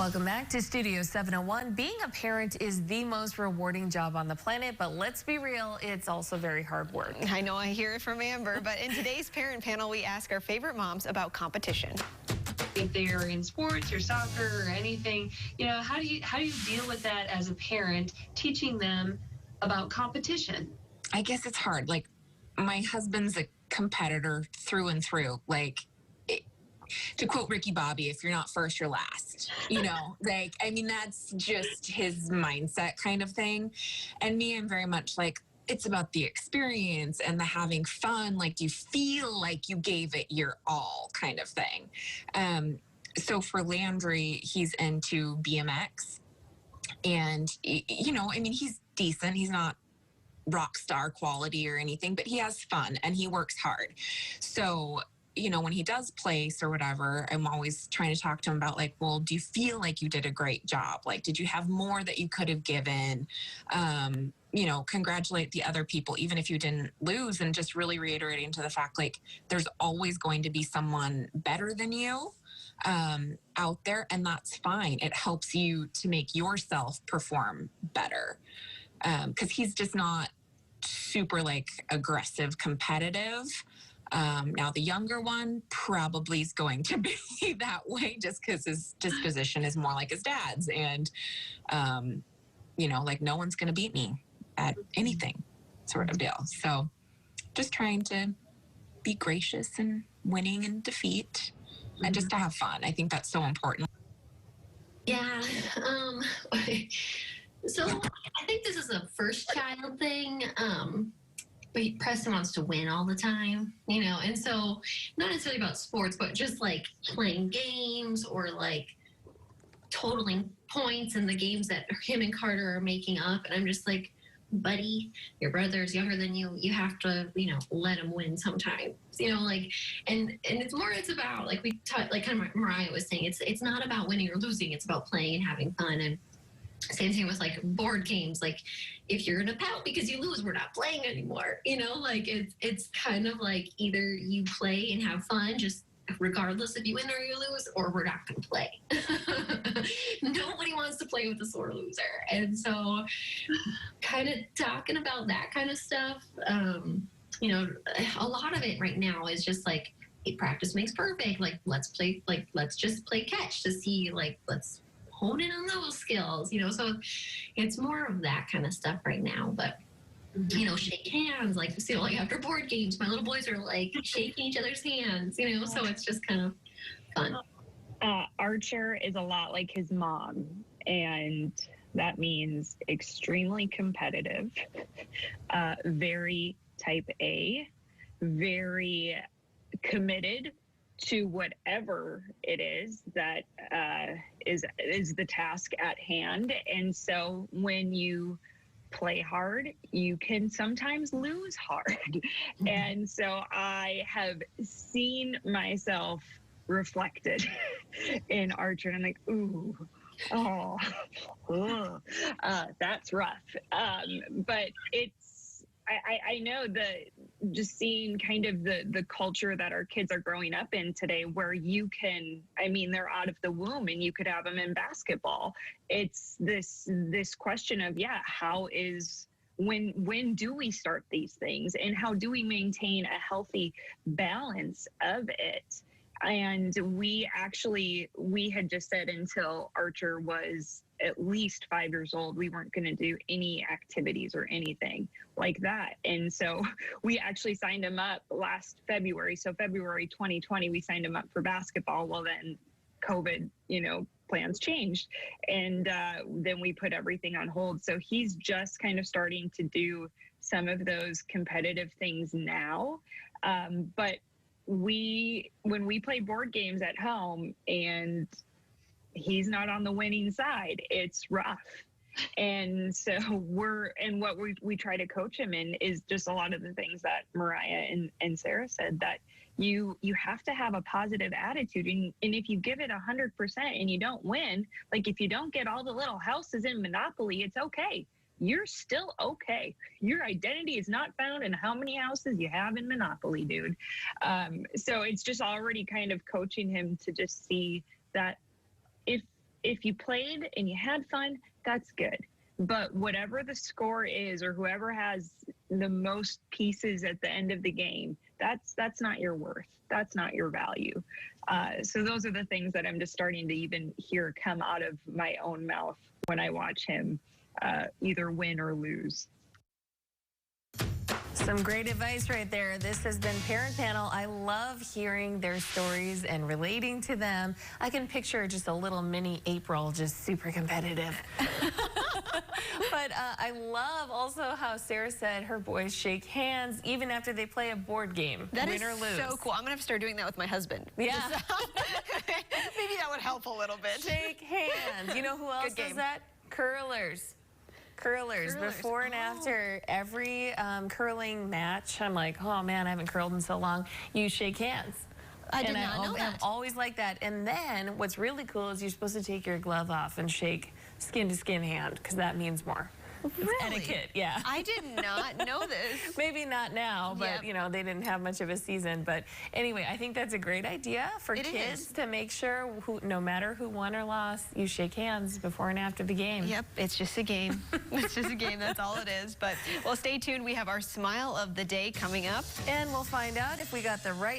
Welcome back to Studio 701. Being a parent is the most rewarding job on the planet, but let's be real, it's also very hard work. I know, I hear it from Amber, but in today's parent panel, we ask our favorite moms about competition. If they're in sports or soccer or anything, how do you deal with that as a parent, teaching them about competition? I guess it's hard. Like, my husband's a competitor through and through. Like, to quote Ricky Bobby, if you're not first, you're last. That's just his mindset kind of thing. And me, I'm very much like, it's about the experience and the having fun. Like, you feel like you gave it your all kind of thing. So for Landry, he's into BMX. And, he's decent. He's not rock star quality or anything, but he has fun and he works hard. So, when he does place or whatever, I'm always trying to talk to him about, like, well, do you feel like you did a great job? Like, did you have more that you could have given? Congratulate the other people, even if you didn't lose, and just really reiterating to the fact, like, there's always going to be someone better than you out there, and that's fine. It helps you to make yourself perform better. Because he's just not super, like, aggressive competitive. Now, the younger one probably is going to be that way just because his disposition is more like his dad's. And, no one's going to beat me at anything sort of deal. So just trying to be gracious and winning and defeat and just to have fun. I think that's so important. Yeah. So I think this is a first child thing. But Preston wants to win all the time, and so not necessarily about sports, but just like playing games or like totaling points in the games that him and Carter are making up. And I'm just like, buddy, your brother's younger than you. You have to, let him win sometimes, and it's about, like we talked, like kind of Mariah was saying, it's not about winning or losing. It's about playing and having fun. And same thing with like board games. Like, if you're gonna pout because you lose, we're not playing anymore. It's kind of like either you play and have fun, just regardless if you win or you lose, or we're not gonna play. Nobody wants to play with a sore loser. And so kind of talking about that kind of stuff, a lot of it right now is just like, practice makes perfect. Like, let's just play catch to see, like, let's hone in on those skills, so it's more of that kind of stuff right now. But shake hands, like after board games, my little boys are like shaking each other's hands, so it's just kind of fun. Archer is a lot like his mom, and that means extremely competitive, very type A, very committed to whatever it is that is the task at hand. And so when you play hard, you can sometimes lose hard. And so I have seen myself reflected in Archer, and I'm like, ooh, that's rough. But I know just seeing kind of the culture that our kids are growing up in today, where you can, they're out of the womb and you could have them in basketball. It's this question of, when do we start these things, and how do we maintain a healthy balance of it? And we had just said until Archer was at least 5 years old, we weren't going to do any activities or anything like that. And so we actually signed him up last February. So February 2020, we signed him up for basketball. Well, then COVID, plans changed. And then we put everything on hold. So he's just kind of starting to do some of those competitive things now. But when we play board games at home and he's not on the winning side, it's rough. And so what we try to coach him in is just a lot of the things that Mariah and Sarah said, that you have to have a positive attitude. And if you give it 100% and you don't win, like if you don't get all the little houses in Monopoly, it's okay. You're still okay. Your identity is not found in how many houses you have in Monopoly, dude. So it's just already kind of coaching him to just see that if you played and you had fun, that's good. But whatever the score is, or whoever has the most pieces at the end of the game, that's not your worth. That's not your value. So those are the things that I'm just starting to even hear come out of my own mouth when I watch him either win or lose. Some great advice right there. This has been Parent Panel. I love hearing their stories and relating to them. I can picture just a little mini April, just super competitive. But I love also how Sarah said her boys shake hands even after they play a board game, That win is or lose. so cool. I'm going to have to start doing that with my husband. Yeah. Maybe that would help a little bit. Shake hands. You know who else does game. that? Curlers. Curlers. Before and after every curling match, I'm like, oh man, I haven't curled in so long. You shake hands. I did not know that. I'm always like that. And then what's really cool is you're supposed to take your glove off and shake skin to skin hand, because that means more. Really? Etiquette, yeah. I did not know this. Maybe not now, but Yep. you know, they didn't have much of a season. But anyway, I think that's a great idea for It kids is. to make sure, no matter who won or lost, you shake hands before and after the game. Yep, it's just a game. It's just a game. That's all it is. But well, stay tuned. We have our smile of the day coming up. And we'll find out if we got the right